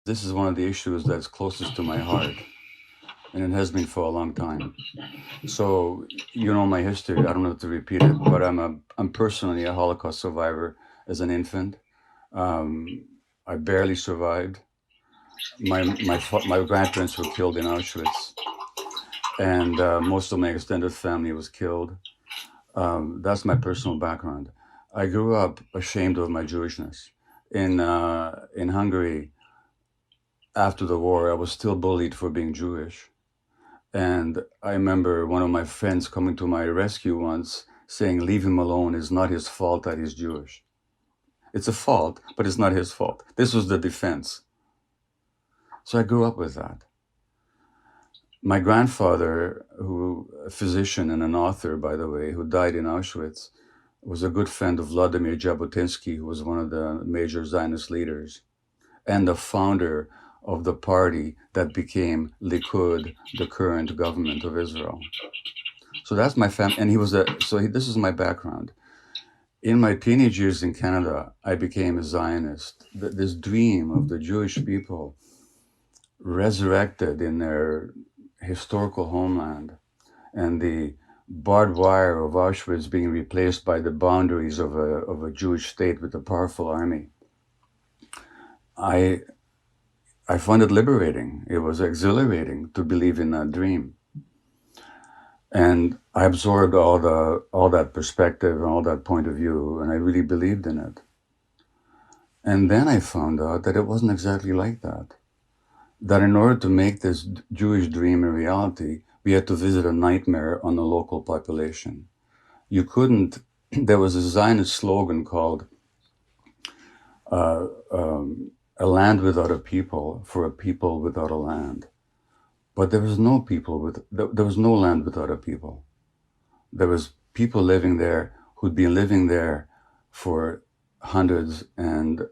this is one of the issues that's closest to my heart, and it has been for a long time. So you know my history. I don't have to repeat it, but I'm personally a Holocaust survivor as an infant. Um, I barely survived. My grandparents were killed in Auschwitz, and most of my extended family was killed. That's my personal background. I grew up ashamed of my Jewishness. In Hungary, after the war, I was still bullied for being Jewish. And I remember one of my friends coming to my rescue once saying, "Leave him alone. It's not his fault that he's Jewish. It's a fault, but it's not his fault." This was the defense. So I grew up with that. My grandfather, who a physician and an author, by the way, who died in Auschwitz, was a good friend of Vladimir Jabotinsky, who was one of the major Zionist leaders and the founder of the party that became Likud, the current government of Israel. So that's my family, and he was a. This is my background. In my teenage years in Canada, I became a Zionist. This dream of the Jewish people resurrected in their historical homeland, and the barbed wire of Auschwitz being replaced by the boundaries of a Jewish state with a powerful army. I I found it liberating. It was exhilarating to believe in that dream. And I absorbed all that perspective and all that point of view, and I really believed in it. And then I found out that it wasn't exactly like that. That in order to make this Jewish dream a reality, we had to visit a nightmare on the local population. You couldn't, there was a Zionist slogan called uh, um, a land without a people for a people without a land. But there was no there was no land without a people. There was people living there who'd been living there for hundreds and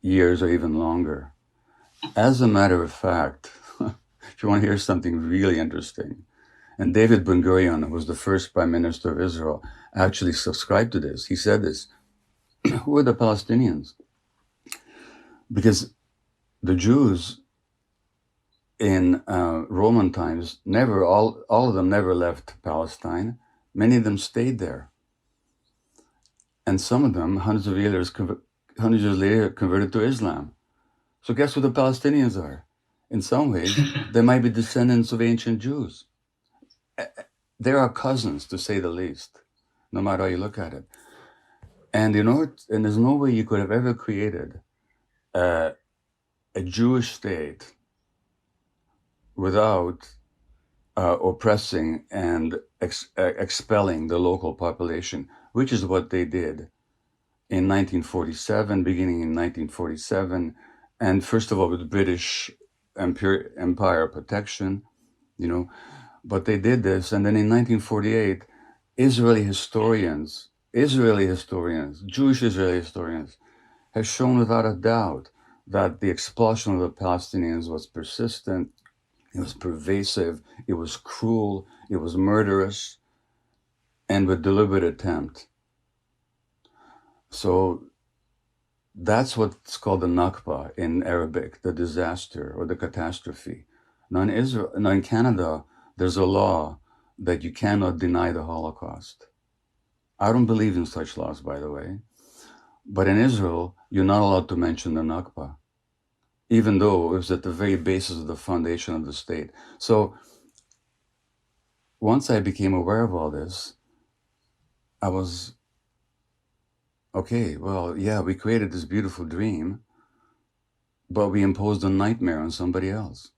years or even longer. As a matter of fact, if you want to hear something really interesting, and David Ben Gurion, who was the first prime minister of Israel, actually subscribed to this. He said this, who are the Palestinians? Because the Jews in Roman times, all of them never left Palestine. Many of them stayed there. And some of them, hundreds of years later, converted to Islam. So guess who the Palestinians are? In some ways, they might be descendants of ancient Jews. They are cousins, to say the least, no matter how you look at it. And and there's no way you could have ever created a Jewish state without oppressing and expelling the local population, which is what they did in 1947, beginning in 1947, and first of all with British Empire protection, you know, but they did this, and then in 1948, Israeli historians, Jewish Israeli historians, have shown without a doubt that the expulsion of the Palestinians was persistent, it was pervasive, it was cruel, it was murderous, and with deliberate attempt. So that's what's called the Nakba in Arabic, the disaster or the catastrophe. Now in Canada, there's a law that you cannot deny the Holocaust. I don't believe in such laws, by the way. But in Israel, you're not allowed to mention the Nakba, even though it was at the very basis of the foundation of the state. So once I became aware of all this, I was, okay, well, yeah, we created this beautiful dream, but we imposed a nightmare on somebody else.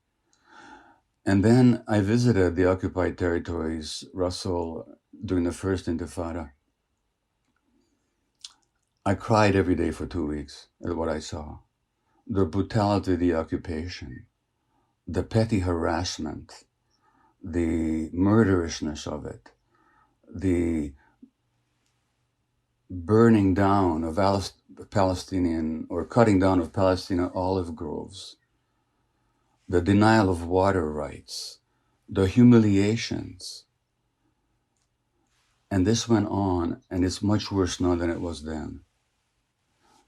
And then I visited the occupied territories, Russell, during the first Intifada. I cried every day for 2 weeks at what I saw. The brutality of the occupation, the petty harassment, the murderousness of it, the burning down of Palestinian or cutting down of Palestinian olive groves, the denial of water rights, the humiliations. And this went on, and it's much worse now than it was then.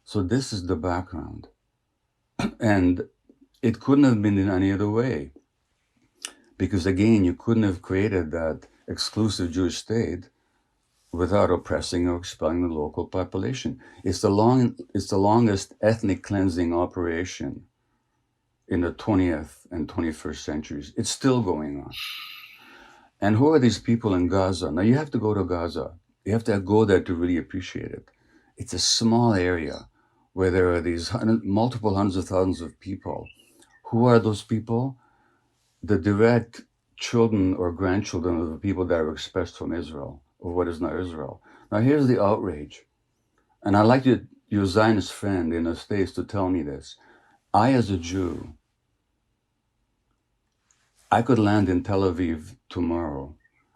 So this is the background. And It couldn't have been in any other way. Because again, you couldn't have created that exclusive Jewish state without oppressing or expelling the local population. It's the longest ethnic cleansing operation in the 20th and 21st centuries. It's still going on. And who are these people in Gaza? Now you have to go to Gaza. You have to go there to really appreciate it. It's a small area where there are these multiple hundreds of thousands of people. Who are those people? The direct children or grandchildren of the people that were expressed from Israel, or what is now Israel. Now here's the outrage. And I'd like your Zionist friend in the States to tell me this. I, as a Jew, I could land in Tel Aviv tomorrow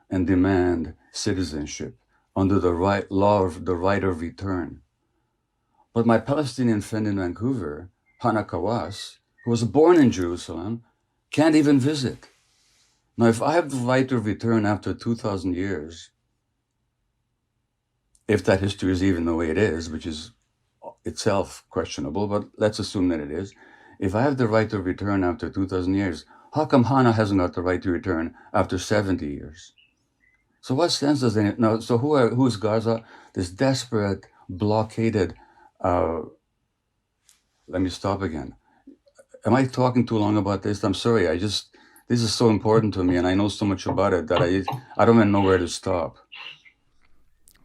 and demand citizenship under the law of the right of return. But my Palestinian friend in Vancouver, Hana Kawas, who was born in Jerusalem, can't even visit. Now, if I have the right of return after 2,000 years, if that history is even the way it is, which is itself questionable, but let's assume that it is. If I have the right to return after 2,000 years, how come Hana hasn't got the right to return after 70 years? So what sense does it? No. So who's Gaza? This desperate, blockaded. Let me stop again. Am I talking too long about this? I'm sorry. This is so important to me, and I know so much about it that I don't even know where to stop.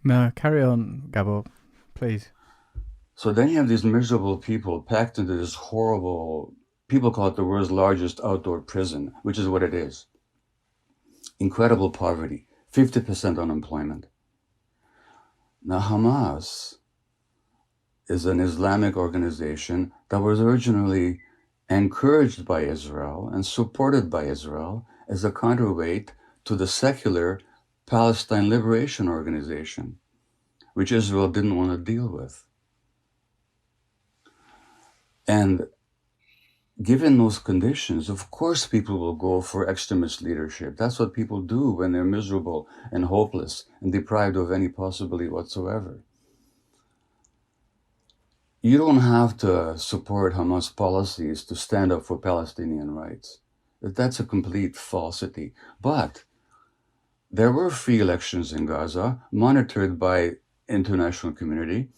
No, carry on, Gabor, please. So then you have these miserable people packed into this horrible. People call it the world's largest outdoor prison, which is what it is. Incredible poverty, 50% unemployment. Now, Hamas is an Islamic organization that was originally encouraged by Israel and supported by Israel as a counterweight to the secular Palestine Liberation Organization, which Israel didn't want to deal with. And given those conditions, of course, people will go for extremist leadership. That's what people do when they're miserable and hopeless and deprived of any possibility whatsoever. You don't have to support Hamas policies to stand up for Palestinian rights. That's a complete falsity. But there were free elections in Gaza, monitored by international community.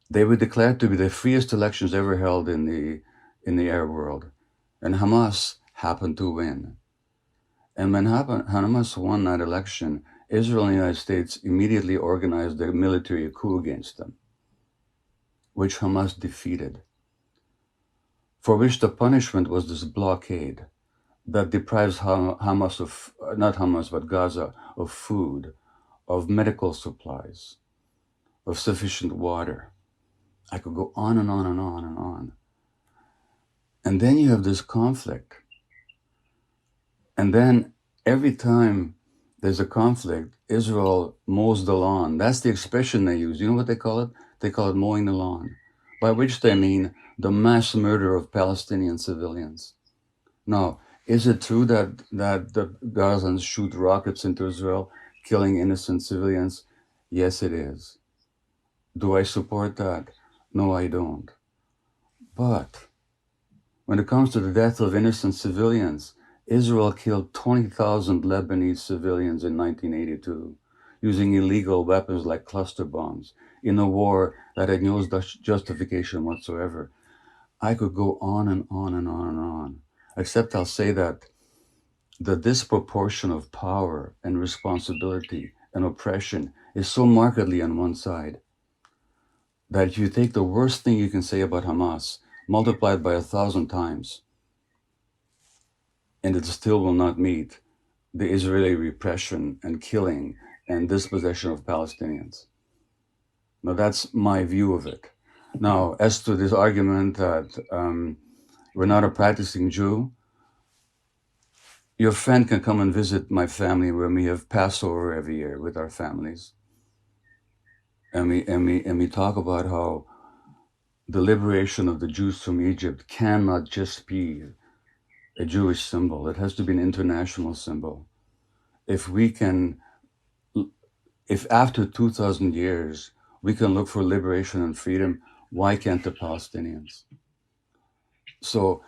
They were declared to be the freest elections ever held in the Arab world. And Hamas happened to win. And when Hamas won that election, Israel and the United States immediately organized a military coup against them, which Hamas defeated, for which the punishment was this blockade that deprives Hamas of, not Hamas, but Gaza, of food, of medical supplies, of sufficient water. I could go on and on and on and on. And then you have this conflict. And then every time there's a conflict, Israel mows the lawn. That's the expression they use. You know what they call it? They call it mowing the lawn, by which they mean the mass murder of Palestinian civilians. Now, is it true that the Gazans shoot rockets into Israel, killing innocent civilians? Yes, it is. Do I support that? No, I don't. But when it comes to the death of innocent civilians, Israel killed 20,000 Lebanese civilians in 1982 using illegal weapons like cluster bombs in a war that had no justification whatsoever. I could go on and on and on and on, except I'll say that the disproportion of power and responsibility and oppression is so markedly on one side that if you take the worst thing you can say about Hamas, multiplied by 1,000 times, and it still will not meet the Israeli repression and killing and dispossession of Palestinians. Now, that's my view of it. Now, as to this argument that we're not a practicing Jew, your friend can come and visit my family where we have Passover every year with our families. And we talk about how the liberation of the Jews from Egypt cannot just be a Jewish symbol. It has to be an international symbol. If after 2,000 years we can look for liberation and freedom, why can't the Palestinians? So,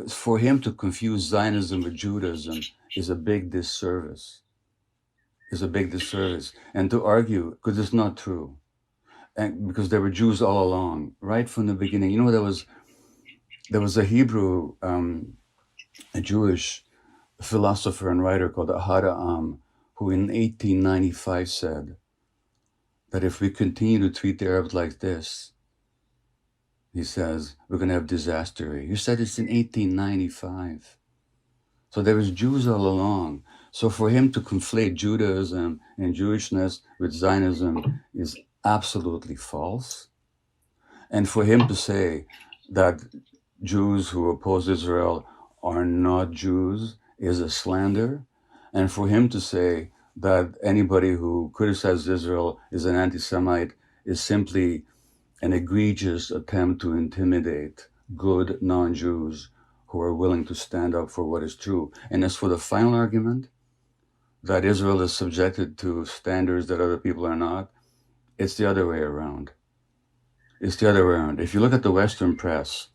for him to confuse Zionism with Judaism is a big disservice. Is a big disservice, and to argue because it's not true, and because there were Jews all along, right from the beginning. You know, there was a Hebrew, a Jewish philosopher and writer called Ahad Am, who in 1895 said that if we continue to treat the Arabs like this, he says, we're going to have disaster. He said it's in 1895. So there was Jews all along. So for him to conflate Judaism and Jewishness with Zionism is absolutely false. And for him to say that Jews who oppose Israel are not Jews is a slander. And for him to say that anybody who criticizes Israel is an anti Semite is simply an egregious attempt to intimidate good non Jews who are willing to stand up for what is true. And as for the final argument, that Israel is subjected to standards that other people are not, it's the other way around. It's the other way around. If you look at the Western press,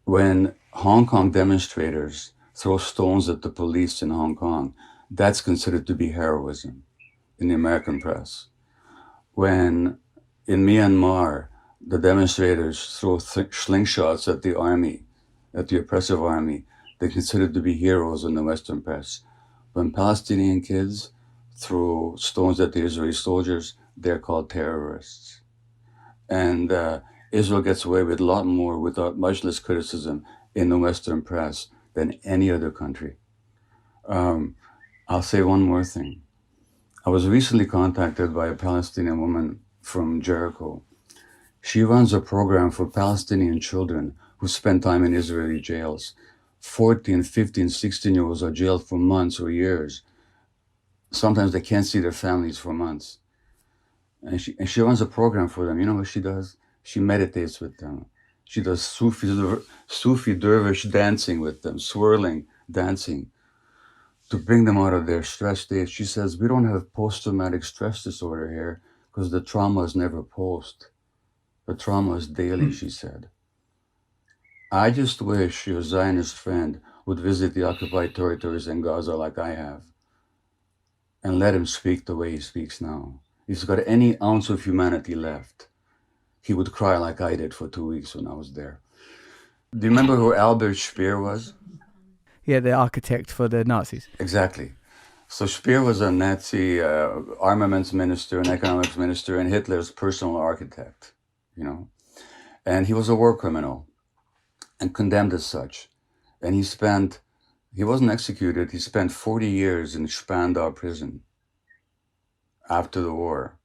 when Hong Kong demonstrators throw stones at the police in Hong Kong, that's considered to be heroism in the American press. When in Myanmar, the demonstrators throw slingshots at the army, at the oppressive army, they're considered to be heroes in the Western press. When Palestinian kids throw stones at the Israeli soldiers, they're called terrorists. And Israel gets away with a lot more without much less criticism in the Western press than any other country. I'll say one more thing. I was recently contacted by a Palestinian woman from Jericho. She runs a program for Palestinian children who spend time in Israeli jails. 14, 15, 16-year-olds are jailed for months or years. Sometimes they can't see their families for months. And she runs a program for them. You know what she does? She meditates with them. She does Sufi dervish dancing with them, swirling dancing to bring them out of their stress state. She says, we don't have post-traumatic stress disorder here because the trauma is never post. The trauma is daily, she said. I just wish your Zionist friend would visit the occupied territories in Gaza like I have and let him speak the way he speaks now. If he's got any ounce of humanity left, he would cry like I did for 2 weeks when I was there. Do you remember who Albert Speer was? Yeah, the architect for the Nazis. Exactly. So Speer was a Nazi armaments minister and economics minister and Hitler's personal architect, you know. And he was a war criminal and condemned as such. And he wasn't executed, he spent 40 years in Spandau prison after the war.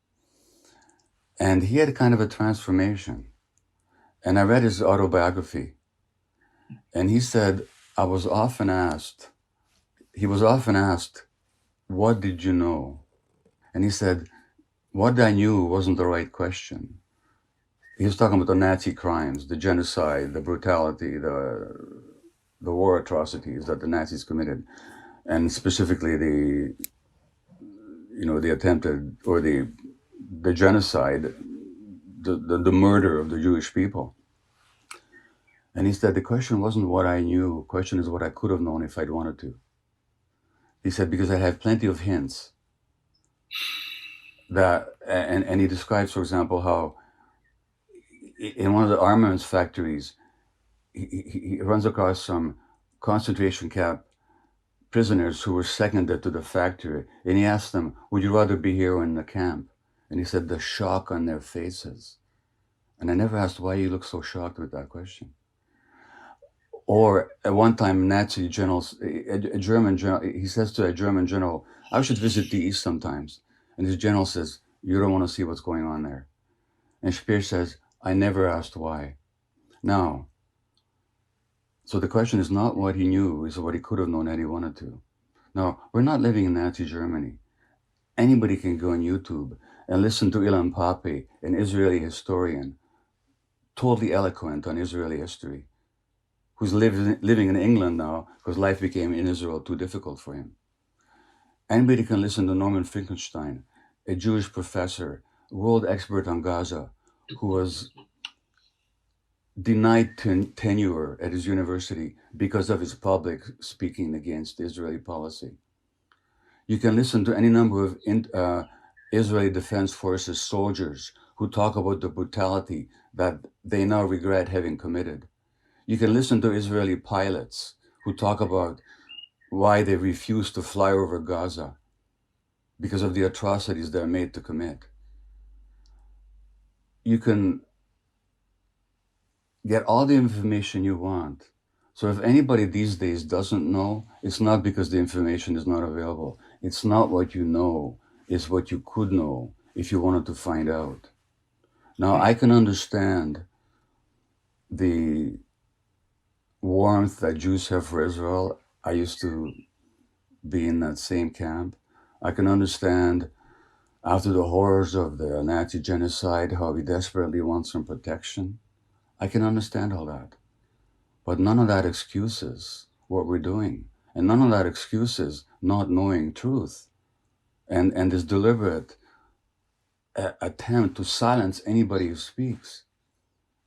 And he had kind of a transformation. And I read his autobiography. And he said, he was often asked, what did you know? And he said, what I knew wasn't the right question. He was talking about the Nazi crimes, the genocide, the brutality, the war atrocities that the Nazis committed, and specifically the attempted or the genocide, the murder of the Jewish people. And he said, the question wasn't what I knew, the question is what I could have known if I'd wanted to. He said, because I had plenty of hints that, and he describes, for example, how in one of the armaments factories, he runs across some concentration camp prisoners who were seconded to the factory. And he asked them, would you rather be here or in the camp? And he said, the shock on their faces. And I never asked why you look so shocked with that question. Or at one time, Nazi generals, a German general, he says to a German general, I should visit the East sometimes. And his general says, you don't want to see what's going on there. And Speer says, I never asked why. Now, so the question is not what he knew, it's what he could have known had he wanted to. Now, we're not living in Nazi Germany. Anybody can go on YouTube and listen to Ilan Pappé, an Israeli historian, totally eloquent on Israeli history, who's living in England now because life became in Israel too difficult for him. Anybody can listen to Norman Finkelstein, a Jewish professor, world expert on Gaza, who was denied tenure at his university because of his public speaking against Israeli policy. You can listen to any number of Israeli Defense Forces soldiers who talk about the brutality that they now regret having committed. You can listen to Israeli pilots who talk about why they refuse to fly over Gaza because of the atrocities they're made to commit. You can get all the information you want. So if anybody these days doesn't know, it's not because the information is not available. It's not what you know, it's what you could know if you wanted to find out. Now, I can understand the warmth that Jews have for Israel. I used to be in that same camp. I can understand, after the horrors of the Nazi genocide, how we desperately want some protection. I can understand all that. But none of that excuses what we're doing. And none of that excuses not knowing truth and this deliberate attempt to silence anybody who speaks,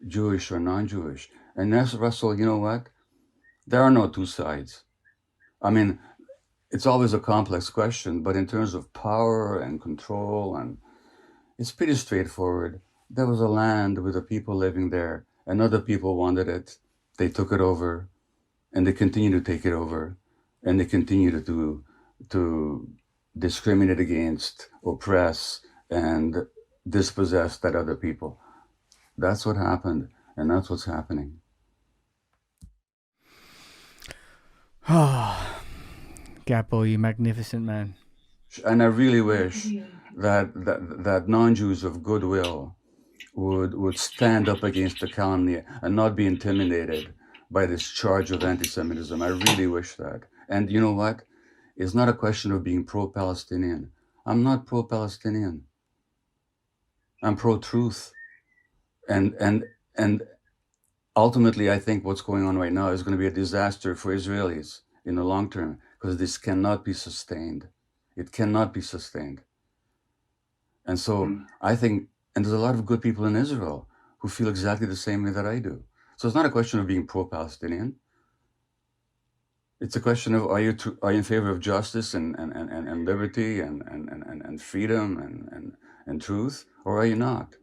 Jewish or non-Jewish. And that's, Russell, you know what? There are no two sides. I mean, it's always a complex question, but in terms of power and control, and it's pretty straightforward. There was a land with the people living there, and other people wanted it. They took it over, and they continue to take it over, and they continue to discriminate against, oppress, and dispossess that other people. That's what happened, and that's what's happening. Oh, Gabbo, you magnificent man. And I really wish that non-Jews of goodwill would stand up against the calumny and not be intimidated by this charge of anti-Semitism. I really wish that. And you know what? It's not a question of being pro-Palestinian. I'm not pro-Palestinian. I'm pro-truth. And ultimately, I think what's going on right now is going to be a disaster for Israelis in the long term, because this cannot be sustained. It cannot be sustained. And so I think, and there's a lot of good people in Israel who feel exactly the same way that I do. So it's not a question of being pro-Palestinian. It's a question of, are you in favor of justice and liberty and freedom and truth, or are you not?